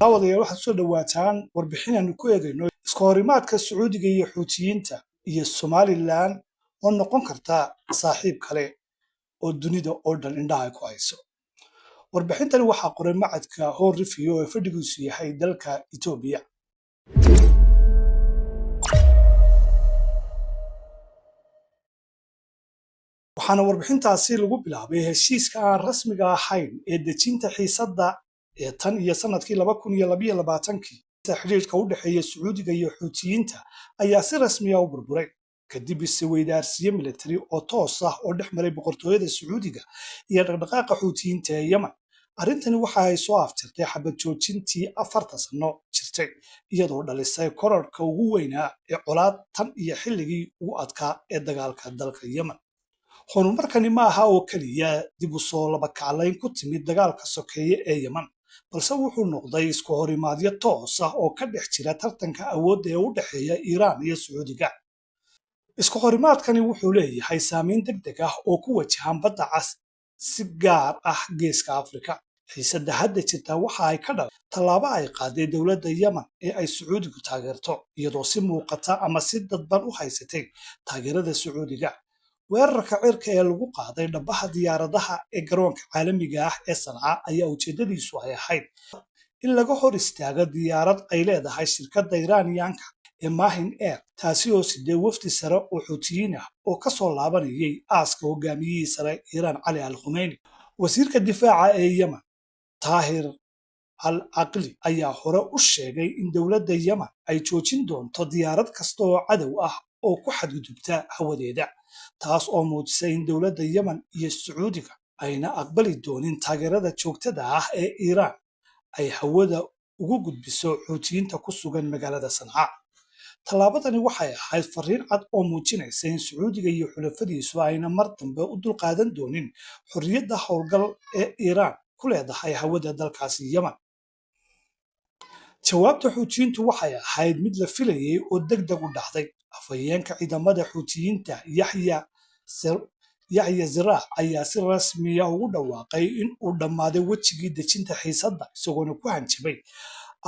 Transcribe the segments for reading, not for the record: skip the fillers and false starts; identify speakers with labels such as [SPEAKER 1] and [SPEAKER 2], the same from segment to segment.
[SPEAKER 1] daawadayaal waxaad soo dhawaataan warbixin aanu ku eegayno iska horimaadka Sacuudiga iyo Xuutiyiinta iyo Somaliland oo noqon karta saaxiib kale oo dunida oo dhan indhaha ku hayso. Warbixintani waxaa qoray macadka Horn Review ee fadhigiisu yahay dalka Itoobiya. waxaana warbixintaasi lagu bilaabay heshiiska aan rasmiga ahayn ee dejinta xiisadda ee tan iyo sanadkii 2022 xiriirka u dhexeeya Sacuudiga iyo Xuutiyiinta ayaa si rasmi ah u burburay kadib isweydaarsiyo military oo toos ah oo dhex maray boqortooyada Sacuudiga iyo dhaqdhaqaaqa Xuutiyiinta ee Yemen. Arrintani waxa ay soo aftirtay xabad joojintii 4 sano jirtay iyadoo dhalisay kororka ugu weynaa ee colaad tan iyo xilligii ugu adkaa ee dagaalka dalka Yemen. horumarkani ma aha oo kaliya dib u soo laba kaclayn ku timid dagaalka sokeeye ee Yemen, balse wuxuu noqday isku horimaadyo toos ah oo ka dhex jira tartanka awoodda ee u dhexeeya Iiraan iyo Sacuudiga. Isku horimaadkani wuxuu leeyahay saameyn degdeg ah oo ku wajahan Badda Cas, si gaar ah Geeska Afrika. Xiisadda hadda jirta waxa ay ka dhalatay tallaabo ay qaaday dowladda Yemen ee ay Sacuudigu taageerto, iyadoo si muuqata ama si dadban u haysatay taageerada Sacuudiga. weerarka cirka ee lagu qaaday dhabaha diyaaradaha ee garoonka caalamiga ah ee Sanca ayaa ujeedadiisu ay ahayd in laga hor istaago diyaarad ay leedahay shirkadda Iiraaniyaanka ee Mahin Air, taasi oo sidee wafdi sare oo Xuutiyiin ah oo ka soo laabanayay aaska hogaamiyihii sare Iiraan Cali al-Khumeini. Wasiirka difaaca ee Yemen, Tahir al-Aqli, ayaa hore u sheegay in dowladda Yemen ay joojin doonto diyaarad kasta oo cadow ah oo ku xadgudubta hawadeeda, taas oo muujisay in dowladda Yemen iyo Sacuudiga ayna aqbali doonin taageerada joogtada ah ee Iiraan ay hawada ugu gudbiso Xuutiyiinta ku sugan magaalada Sanca. Tallaabadani waxay ahayd fariin cad oo muujinaysa in Sacuudiga iyo xulafadiisu ayna mar dambe u dulqaadan doonin xorriyadda howlgal ee Iiraan ku leedahay hawada dalkaasi Yemen. Jawaabta Xuutiyiintu waxay ahayd mid la filayay oo degdeg u dhacday. Afhayeenka ciidamada Xuutiyiinta Yahya Saraax ayaa si rasmi ah ugu dhawaaqay in uu dhammaaday wejigii dejinta xiisadda, isagoona ku hanjabay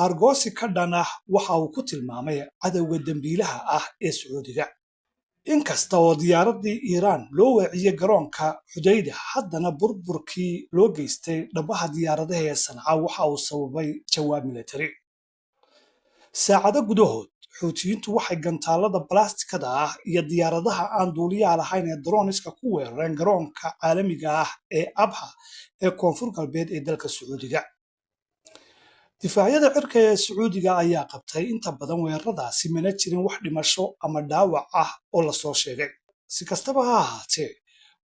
[SPEAKER 1] argoosi ka dhan ah waxa uu ku tilmaamay cadowga dambiilaha ah ee Sacuudiga. Inkasta oo diyaaraddii Iiraan loo weeciyey garoonka Xudayda, haddana burburkii loo geystay dhabaha diyaaradaha ee Sanca waxa uu sababay jawaab military. saacado gudahood, Xuutiyiintu waxay gantaalada balaastikada ah iyo diyaaradaha aan duuliyaha lahayn ee droniska ku weerareen garoonka caalamiga ah ee Abha ee koonfur galbeed ee dalka Sacuudiga. Difaacyada cirka ee Sacuudiga ayaa qabtay inta badan weeraradaasi, mana jirin wax dhimasho ama dhaawac ah oo la soo sheegay. Si kastaba ha ahaatee,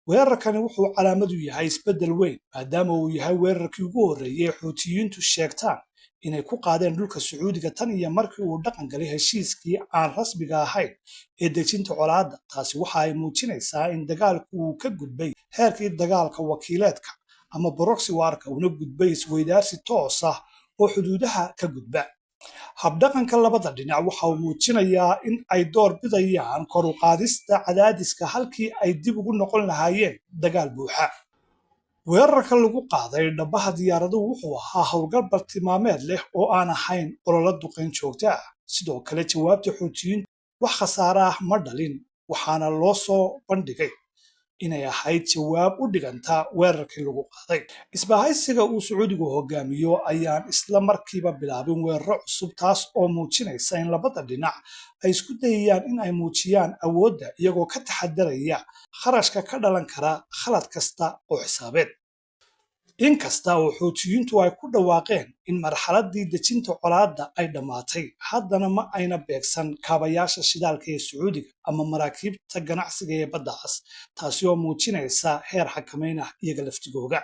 [SPEAKER 1] weerarkani wuxuu calaamad u yahay isbeddel weyn, maadaama uu yahay weerarkii ugu horreeyay ee Xuutiyiintu sheegtaan inay ku qaadeen dhulka Sacuudiga tan iyo markii uu dhaqan galay heshiiskii aan rasmiga ahayn ee dejinta colaadda. Taasi waxa ay muujinaysaa in dagaalku uu ka gudbay heerkii dagaalka wakiileedka ama proxy warka, una gudbay isweydaarsi toos ah oo xuduudaha ka gudba. Habdhaqanka labada dhinac waxa uu muujinayaa in ay door bidayaan kor u qaadista cadaadiska halkii ay dib ugu noqon lahaayeen dagaal buuxa. weerarka lagu qaaday dhabaha diyaaraduhu wuxuu ahaa howlgal bartilmaameed leh oo aan ahayn ololo duqeyn joogto ah. Sidoo kale, jawaabta Xuutiyiintu wax khasaare ah ma dhalin, waxaana loo soo bandhigay inay ahayd jawaab u dhiganta weerarkii lagu qaaday. Isbahaysiga uu Sacuudigu hogaamiyo ayaan isla markiiba bilaabin weeraro cusub, taas oo muujinaysa in labada dhinac ay isku dayayaan in ay muujiyaan awoodda iyagoo ka taxadaraya kharashka ka dhalan kara khalad kasta oo xisaabeed. Inkasta oo Xuutiyiintu ay ku dhawaaqeen in marxaladdii dejinta colaadda ay dhammaatay, haddana ma ayna beegsan kaabayaasha shidaalka ee Sacuudiga ama maraakiibta ganacsiga ee Badda Cas, taasi oo muujinaysa heer xakamayn ah iyaga laftigooda.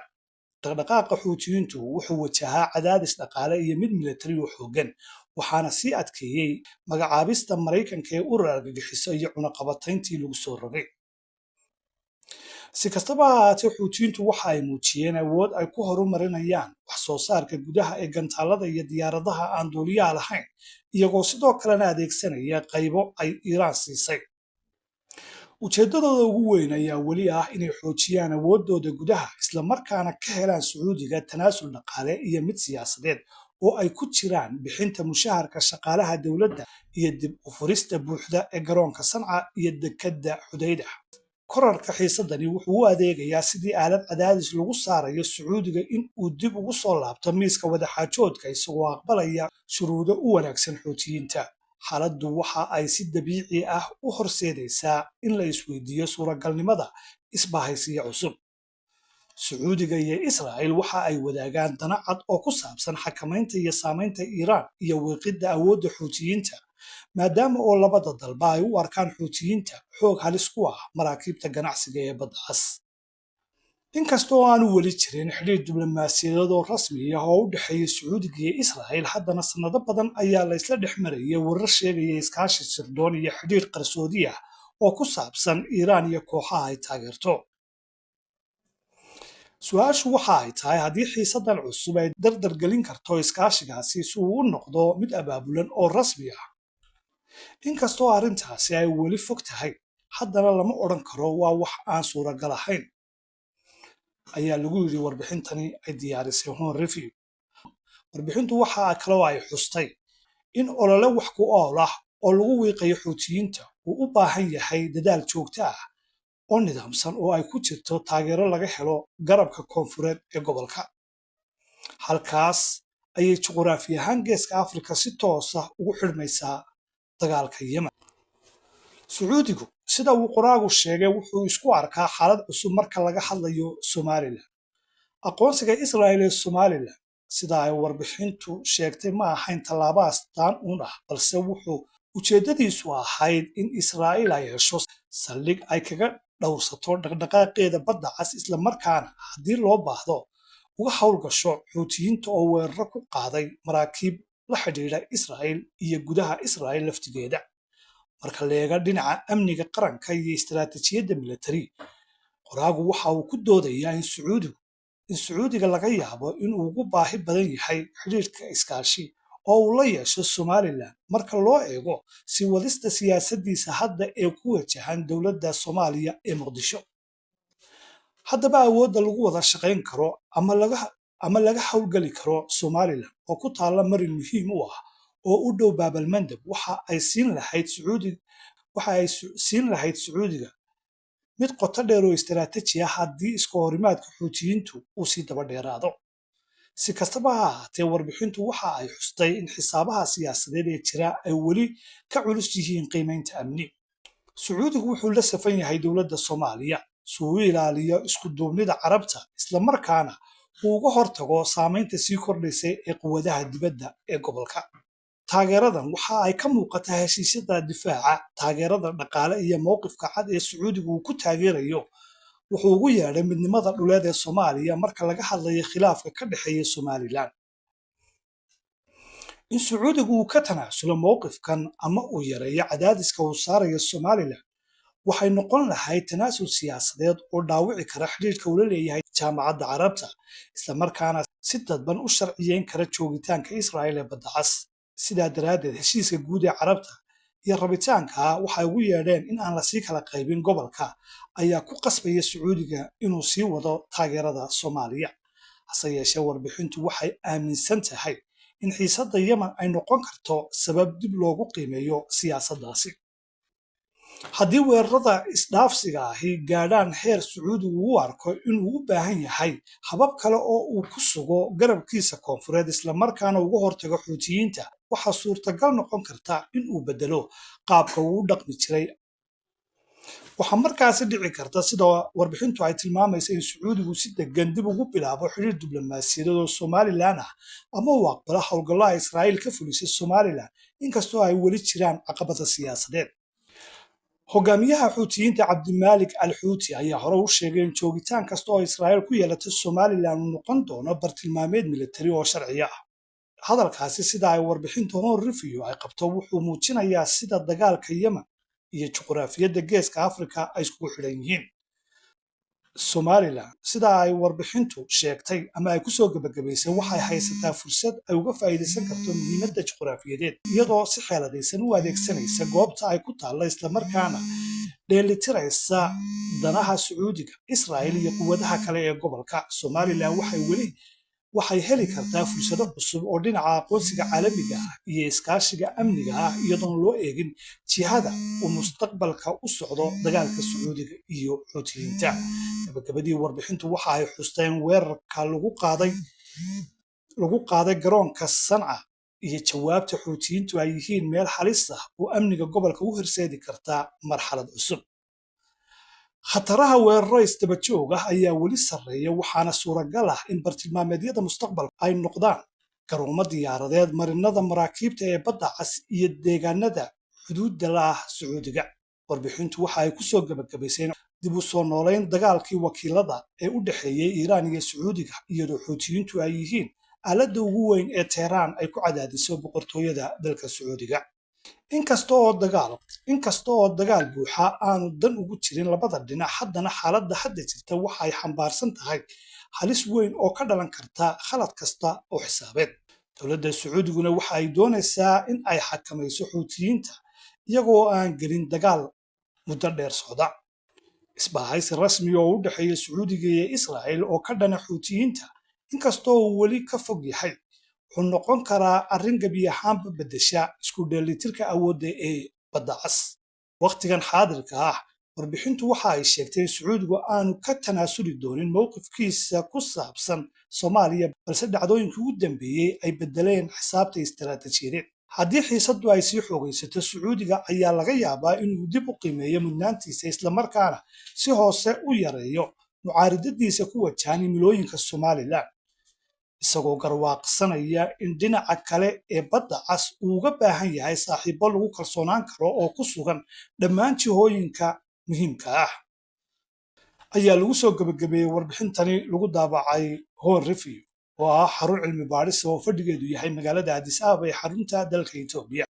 [SPEAKER 1] Dhaqdhaqaaqa Xuutiyiintu wuxuu wajahaa cadaadis dhaqaale iyo mid military oo xooggan, waxaana sii adkeeyey magacaabista Maraykanka ee urur argagixiso iyo cunaqabatayntii lagu soo rogay. Si kastaba ha ahaatee, Xuutiyiintu waxa ay muujiyeen awood ay ku horumarinayaan wax soo saarka gudaha ee gantaalada iyo diyaaradaha aan duuliyaha lahayn, iyagoo sidoo kalena adeegsanaya qaybo ay Iiraan siisay. Ujeedadooda ugu weyn ayaa weli ah inay xoojiyaan awoodooda gudaha, isla markaana ka helaan Sacuudiga tanaasul dhaqaale iyo mid siyaasadeed oo ay ku jiraan bixinta mushaharka shaqaalaha dowladda iyo dib u furista buuxda ee garoonka Sanca iyo dekedda Xudayda. Korarka xiisadani wuxuu u adeegayaa sidii aalad cadaadis lagu saarayo Sacuudiga in uu dib ugu soo laabto miiska wadaxaajoodka isagoo aqbalaya shuruudo u wanaagsan Xuutiyiinta. Xaaladdu waxa ay si dabiici ah u horseedaysaa in la isweydiiyo suuragalnimada isbahaysiyo cusub. Sacuudiga iyo Israa'iil waxa ay wadaagaan dano cad oo ku saabsan xakamaynta iyo saamaynta Iiraan iyo wiiqidda awoodda Xuutiyiinta, maadaama oo labada dalba ay u arkaan Xuutiyiinta xoog halis ku ah maraakiibta ganacsiga ee badda cas. Inkasta oo aanu weli jirin xidhiidh diblomaasiyadeed oo rasmi ah oo u dhexeeya Sacuudiga iyo Israa'iil, haddana sanado badan ayaa la isla dhex marayay warar sheegaya iskaashi sirdoon iyo xidhiidh qarsoodi ah oo ku saabsan Iiraan iyo kooxaha ay taageerto. Su'aashu waxa ay tahay haddii xiisadan cusub ay dardar gelin karto iskaashigaasi si uu u noqdo mid abaabulan oo rasmi ah. Inkastoo arrintaasi ay weli fog tahay, haddana lama odhan karo waa wax aan suuragal ahayn, ayaa lagu yidhi warbixintani ay diyaarisay Horn Review. Warbixintu waxa kaloo ay xustay in olole wax ku ool ah oo lagu wiiqayo Xuutiyiinta uu u baahan yahay dadaal joogto ah oo nidaamsan oo ay ku jirto taageero laga helo garabka koonfureed ee gobolka. Halkaas ayay juquraafi ahaan Geeska Afrika si toos ah ugu xidhmaysaa dagaalka Yemen. Sacuudigu, sida uu qoraagu sheegay, wuxuu isku arkaa xaalad cusub marka laga hadlayo Somaliland. Aqoonsiga Israa'iil ee Somaliland, sida ay warbixintu sheegtay, ma ahayn tallaabo astaan uun ah, balse wuxuu ujeeddadiisu ahayd in Israa'iil ay hesho saldhig ay kaga dhowrsato dhaqdhaqaaqeeda badda cas, isla markaana haddii loo baahdo uga hawlgasho Xuutiyiinta oo weeraro ku qaaday maraakiib la xidhiidha Israa'iil iyo gudaha Israa'iil laftigeeda. Marka la eego dhinaca amniga qaranka iyo istiraatiijiyadda militari, qoraagu waxa uu ku doodayaa in Sacuudiga laga yaabo in uu ugu baahi badan yahay xidhiidhka iskaashi oo uu la yeesho Somaliland marka loo eego sii wadista siyaasaddiisa hadda ee ku wajahan dowladda Soomaaliya ee Muqdisho. Haddaba awoodda lagu wada shaqayn karo ama laga hawlgali karo Somaliland oo ku taalla marin muhiim u ah oo u dhow Bab el-Mandeb waxa ay siin lahayd Sacuudiga mid qoto dheer oo istiraatiiji ah haddii iska horimaadka Xuutiyiintu uu sii daba dheeraado. Si kastaba ha ahaatee, warbixintu waxa ay xustay in xisaabaha siyaasadeed ee jira ay weli ka culus yihiin qiimaynta amni. Sacuudigu wuxuu la safan yahay dowladda Soomaaliya si uu u ilaaliyo isku duubnida Carabta, isla markaana uu uga hortago saamaynta sii kordhaysa ee quwadaha dibadda ee gobolka. Taageeradan waxa ay ka muuqataa heshiisyada difaaca, taageerada dhaqaale iyo mowqifka cad ee Sacuudigu uu ku taageerayo wuxuu ugu yeedhay midnimada dhuleed ee Soomaaliya marka laga hadlayo khilaafka ka dhexeeya Somaliland. In Sacuudigu uu ka tanaasulo mowqifkan ama uu yareeyo cadaadiska uu saarayo Somaliland waxay noqon lahayd tanaasul siyaasadeed oo dhaawici kara xidhiidhka uu la leeyahay Jaamacadda Carabta, isla markaana si dadban u sharciyeyn kara joogitaanka Israa'iil ee badda cas. Sidaa daraaddeed, heshiiska guud ee Carabta iyo rabitaanka waxay ugu yeedheen in aan la sii kala qaybin gobolka ayaa ku qasbaya Sacuudiga inuu sii wado taageerada Soomaaliya. Hase yeeshee, warbixintu waxay aaminsan tahay in xiisadda Yemen ay noqon karto sabab dib loogu qiimeeyo siyaasaddaasi. Haddii weerarada isdhaafsiga ahi gaadhaan heer Sacuudigu u arko inuu u baahan yahay habab kale oo uu ku sugo garabkiisa koonfureed isla markaana uga hortago Xuutiyiinta, waxaa suurtagal noqon karta in uu beddelo qaabka uu u dhaqmi jiray. Waxaa markaasi dhici karta, sida warbixintu ay tilmaamayso, in Sacuudigu si degan dib ugu bilaabo xidhiidh diblomaasiyadeed oo Somaliland ah ama uu aqbalo howlgallada Israa'iil ka fulisay Somaliland, inkastoo ay weli jiraan caqabada siyaasadeed. Hogaamiyaha Xuutiyiinta Cabdimaalik al-Xuuti ayaa hore u sheegay in joogitaan kasta oo Israa'iil ku yeelato Somaliland uu noqon doono bartilmaameed militari oo sharci ah. Hadalkaasi, sida ay warbixinta Horn Review ay qabto, wuxuu muujinayaa sida dagaalka Yemen iyo juqraafiyadda Geeska Afrika ay iskugu xidhan yihiin. Somaliland, sida ay warbixintu sheegtay ama ay kusoo gabagabaysay, waxay haysataa fursad ay uga faa'iidaysan karto muhiimadda juqraafiyadeed iyadoo si xeeladaysan u adeegsanaysa goobta ay ku taalla, isla markaana dheelitiraysa danaha Sacuudiga, Israa'iil iyo quwadaha kale ee gobolka. Somaliland waxay weli waxay heli kartaa fursado cusub oo dhinaca aqoonsiga caalamiga ah iyo iskaashiga amniga ah iyadoon loo eegin jihada uu mustaqbalka u socdo dagaalka Sacuudiga iyo Xuutiyiinta. Gabagabadii warbixintu waxa ay xusteen weerarka lagu qaaday garoonka Sanca iyo jawaabta Xuutiyiintu ay yihiin meel halis ah oo amniga gobolka u horseedi karta marxalad cusub. khataraha weeraro isdaba joog ah ayaa weli sarreeya waxaana suuragal ah in bartilmaameedyada mustaqbalka ay noqdaan garoomo diyaaradeed, marinada maraakiibta ee badda cas iyo deegaanada xuduudda la ah Sacuudiga. Warbixintu waxa ay ku soo gabagabaysay dib u soo noolayn dagaalkii wakiilada ee u dhexeeyay Iiraan iyo Sacuudiga iyadoo Xuutiyiintu ay yihiin aaladda ugu weyn ee Teheraan ay ku cadaadiso boqortooyada dalka Sacuudiga. Inkasta oo dagaal buuxa aanu dan ugu jirin labada dhinac, haddana xaaladda hadda jirta waxa ay xambaarsan tahay halis weyn oo ka dhalan karta khalad kasta oo xisaabeed. Dowladda Sacuudiguna waxa ay doonaysaa in ay xakamayso Xuutiyiinta iyagoo aan gelin dagaal muddo dheer socda. Isbahaysi rasmi oo u dhexeeya Sacuudiga iyo Israa'iil oo ka dhana Xuutiyiinta, inkastoo uu weli ka fog yahay, wuxuu noqon karaa arrin gebi ahaanba beddesha isku dheelitirka awoodda ee badda cas. Waqtigan xaadirka ah, warbixintu waxa ay sheegtay in Sacuudigu aanu ka tanaasuli doonin mowqifkiisa ku saabsan Soomaaliya, balse dhacdooyinkii ugu dambeeyay ay beddeleen xisaabta istiraatijiyadeed. Haddii xiisaddu ay sii xoogaysato, Sacuudiga ayaa laga yaabaa inuu dib u qiimeeyo mudnaantiisa islamarkaana si hoose u yareeyo mucaaradadiisa ku wajahan himilooyinka Somalilan, isagoo garwaaqsanaya in dhinaca kale ee badda cas uu uga baahan yahay saaxiibo lagu kalsoonaan karo oo ku sugan dhammaan jihooyinka muhiimka ah. Ayaa lagu soo gabagabeeyey warbixintani lagu daabacay Horn Review oo ah xarun cilmi baadhis oo fadhigeedu yahay magaalada Addis Ababa ee xarunta dalka Itoobiya.